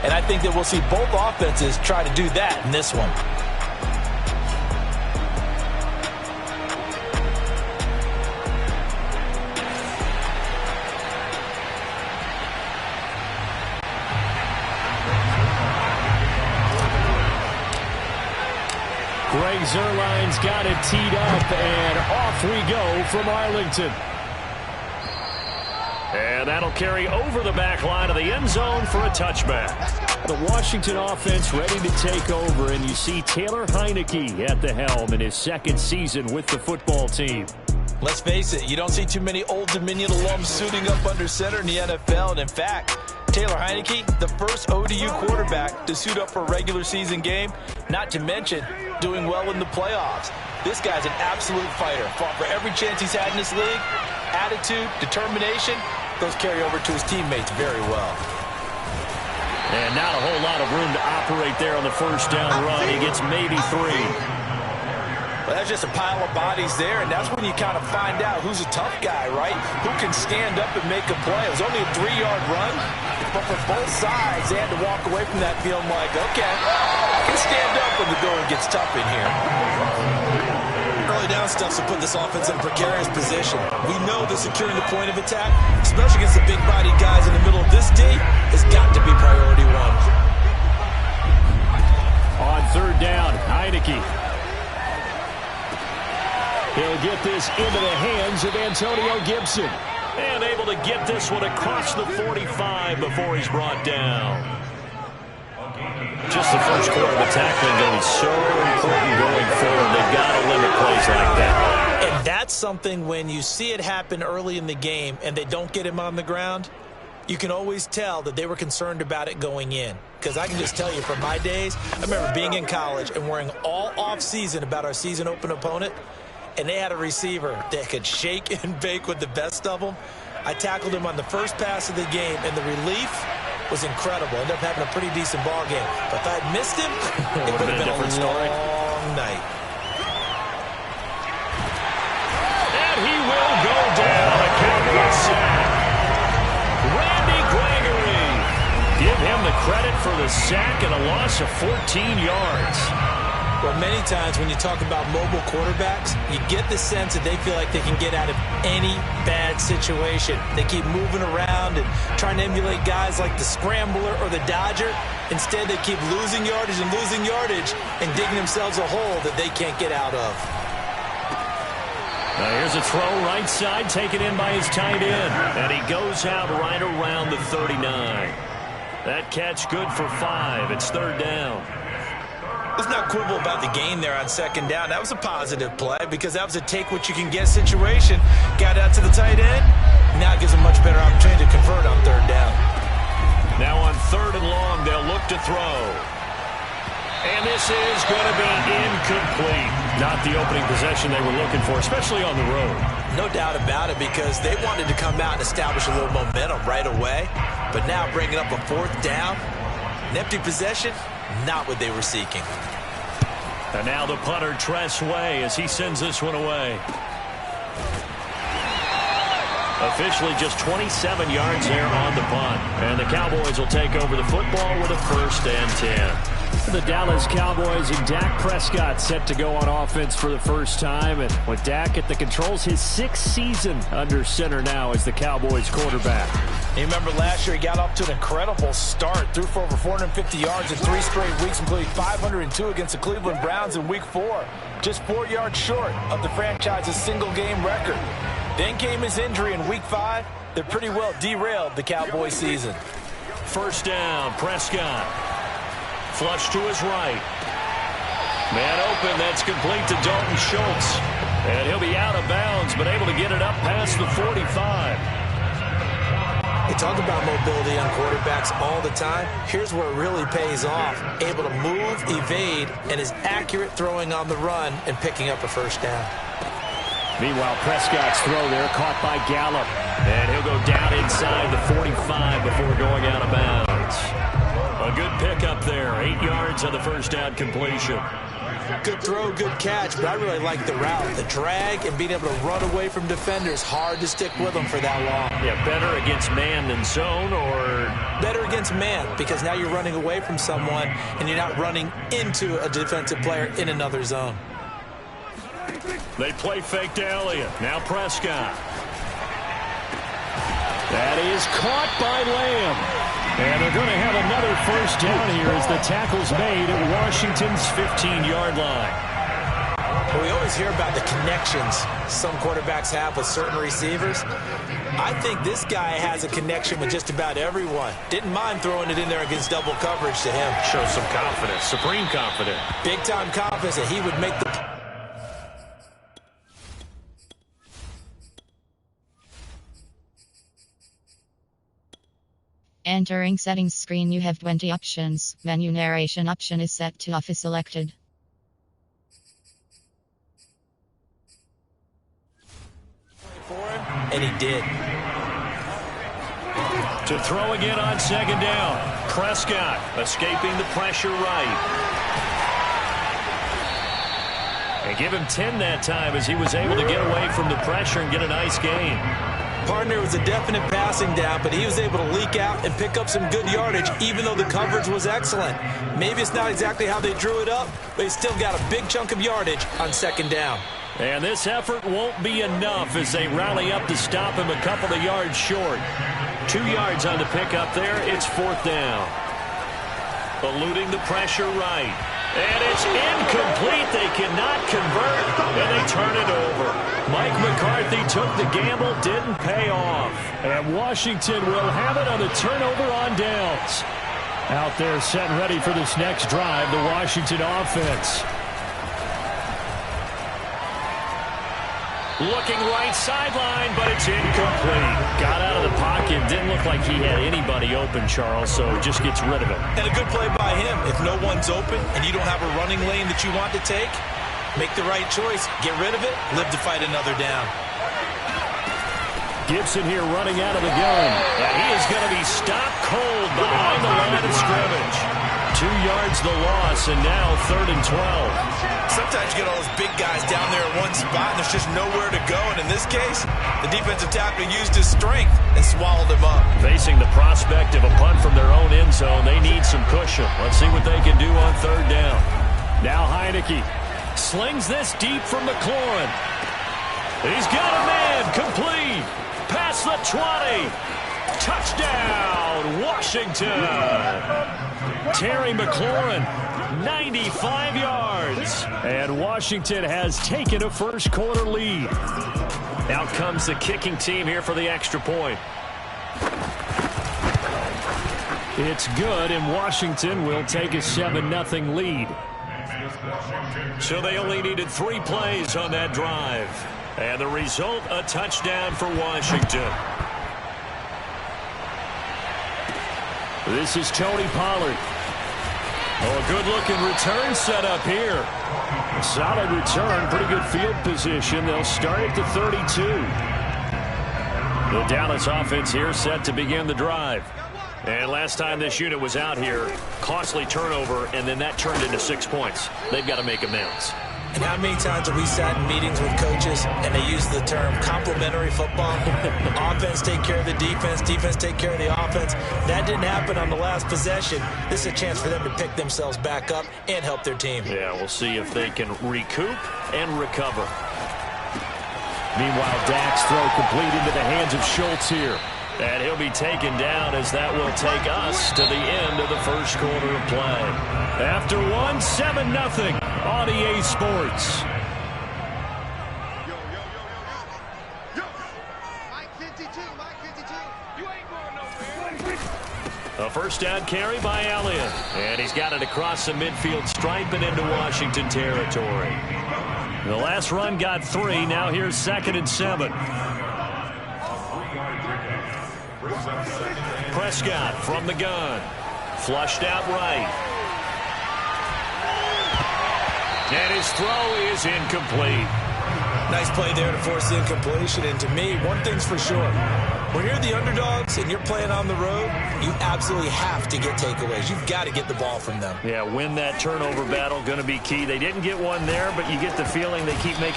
And I think that we'll see both offenses try to do that in this one. Greg Zuerlein's got it teed up, and off we go from Arlington. And that'll carry over the back line of the end zone for a touchback. The Washington offense ready to take over, and you see Taylor Heineke at the helm in his second season with the football team. Let's face it, you don't see too many Old Dominion alums suiting up under center in the NFL. And in fact, Taylor Heineke, the first ODU quarterback to suit up for a regular season game, not to mention doing well in the playoffs. This guy's an absolute fighter. Fought for every chance he's had in this league. Attitude, determination, those carry over to his teammates very well. And not a whole lot of room to operate there on the first down run. He gets maybe 3. Well, that's just a pile of bodies there, and that's when you kind of find out who's a tough guy, right? Who can stand up and make a play. It was only a 3-yard run, but for both sides, they had to walk away from that feeling like, okay, I can stand up when the going gets tough in here. Early down stuff to put this offense in a precarious position. We know that securing the point of attack, especially against the big body guys in the middle of this D, has got to be priority 1. On third down, Heineke. He'll get this into the hands of Antonio Gibson. And able to get this one across the 45 before he's brought down. Just the first quarter of attack is going to be so important going forward. They've got to limit plays like that. And that's something when you see it happen early in the game and they don't get him on the ground, you can always tell that they were concerned about it going in. Because I can just tell you from my days, I remember being in college and worrying all off-season about our season open opponent. And they had a receiver that could shake and bake with the best of them. I tackled him on the first pass of the game, and the relief was incredible. Ended up having a pretty decent ball game. But if I'd missed him, it would have been a long night. And he will go down. A Cowboy sack. Randy Gregory. Give him the credit for the sack and a loss of 14 yards. Well, many times when you talk about mobile quarterbacks, you get the sense that they feel like they can get out of any bad situation. They keep moving around and trying to emulate guys like the Scrambler or the Dodger. Instead, they keep losing yardage and digging themselves a hole that they can't get out of. Now here's a throw right side, taken in by his tight end. And he goes out right around the 39. That catch good for 5. It's third down. Let's not quibble about the gain there on second down. That was a positive play because that was a take-what-you-can-get situation. Got out to the tight end. Now it gives them much better opportunity to convert on third down. Now on third and long, they'll look to throw. And this is going to be incomplete. Not the opening possession they were looking for, especially on the road. No doubt about it, because they wanted to come out and establish a little momentum right away. But now bringing up a fourth down, an empty possession, not what they were seeking. And now the punter, Tress Way, as he sends this one away. Officially just 27 yards there on the punt. And the Cowboys will take over the football with a 1st and 10. The Dallas Cowboys and Dak Prescott set to go on offense for the first time. And with Dak at the controls, his 6th season under center now as the Cowboys quarterback. You remember last year he got off to an incredible start. Threw for over 450 yards in 3 straight weeks, including 502 against the Cleveland Browns in Week 4. Just 4 yards short of the franchise's single-game record. Then came his injury in Week 5 that pretty well derailed the Cowboys season. First down, Prescott. Flush to his right. Man open, that's complete to Dalton Schultz. And he'll be out of bounds, but able to get it up past the 45. They talk about mobility on quarterbacks all the time. Here's where it really pays off. Able to move, evade, and is accurate throwing on the run and picking up a first down. Meanwhile, Prescott's throw there caught by Gallup. And he'll go down inside the 45 before going out of bounds. A good pickup there. 8 yards on the first down completion. Good throw, good catch, but I really like the route. The drag and being able to run away from defenders, hard to stick with them for that long. Yeah, better against man than zone, or? Better against man, because now you're running away from someone and you're not running into a defensive player in another zone. They play fake to Elliott. Now Prescott. That is caught by Lamb. And they're going to have another first down here as the tackle's made at Washington's 15-yard line. Well, we always hear about the connections some quarterbacks have with certain receivers. I think this guy has a connection with just about everyone. Didn't mind throwing it in there against double coverage to him. Shows some confidence, supreme confidence. Big-time confidence that he would make the... Entering settings screen, you have 20 options. Menu narration option is set to off is selected. For him, and he did. To throw again on second down. Prescott escaping the pressure right. And give him 10 that time as he was able to get away from the pressure and get a nice gain. Partner was a definite passing down, but he was able to leak out and pick up some good yardage, even though the coverage was excellent. Maybe it's not exactly how they drew it up, but he still got a big chunk of yardage on second down. And this effort won't be enough as they rally up to stop him a couple of yards short. 2 yards on the pickup there. It's fourth down. Eluding the pressure right. And it's incomplete. They cannot convert, and they turn it over. Mike McCarthy took the gamble, didn't pay off. And Washington will have it on the turnover on downs. Out there set and ready for this next drive, the Washington offense. Looking right sideline, but it's incomplete. Got out of the pocket. Didn't look like he had anybody open, Charles, so just gets rid of it. And a good play by him. If no one's open and you don't have a running lane that you want to take, make the right choice. Get rid of it. Live to fight another down. Gibson here running out of the gun. And he is going to be stopped cold behind the line of scrimmage. 2 yards the loss, and now 3rd and 12. Sometimes you get all those big guys down there in one spot, and there's just nowhere to go. And in this case, the defensive tackle used his strength and swallowed him up. Facing the prospect of a punt from their own end zone, they need some cushion. Let's see what they can do on 3rd down. Now Heineke slings this deep from McLaurin. He's got a man, complete. Past the 20. Touchdown, Washington. Terry McLaurin, 95 yards. And Washington has taken a first quarter lead. Out comes the kicking team here for the extra point. It's good, and Washington will take a 7-0 lead. So they only needed 3 plays on that drive. And the result, a touchdown for Washington. This is Tony Pollard. Oh, a good-looking return set up here. A solid return, pretty good field position. They'll start at the 32. The Dallas offense here set to begin the drive. And last time this unit was out here, costly turnover, and then that turned into 6 points. They've got to make amends. And how many times have we sat in meetings with coaches and they use the term complementary football? Offense take care of the defense, defense take care of the offense. That didn't happen on the last possession. This is a chance for them to pick themselves back up and help their team. Yeah, we'll see if they can recoup and recover. Meanwhile, Dak's throw complete into the hands of Schultz here. And he'll be taken down as that will take us to the end of the first quarter of play. After one, 7-0 on EA Sports. A first down carry by Elliott. And he's got it across the midfield stripe and into Washington territory. The last run got 3. Now here's 2nd and 7. Prescott from the gun. Flushed out right. And his throw is incomplete. Nice play there to force the incompletion. And to me, one thing's for sure. When you're the underdogs and you're playing on the road, you absolutely have to get takeaways. You've got to get the ball from them. Yeah, win that turnover battle, going to be key. They didn't get one there, but you get the feeling they keep making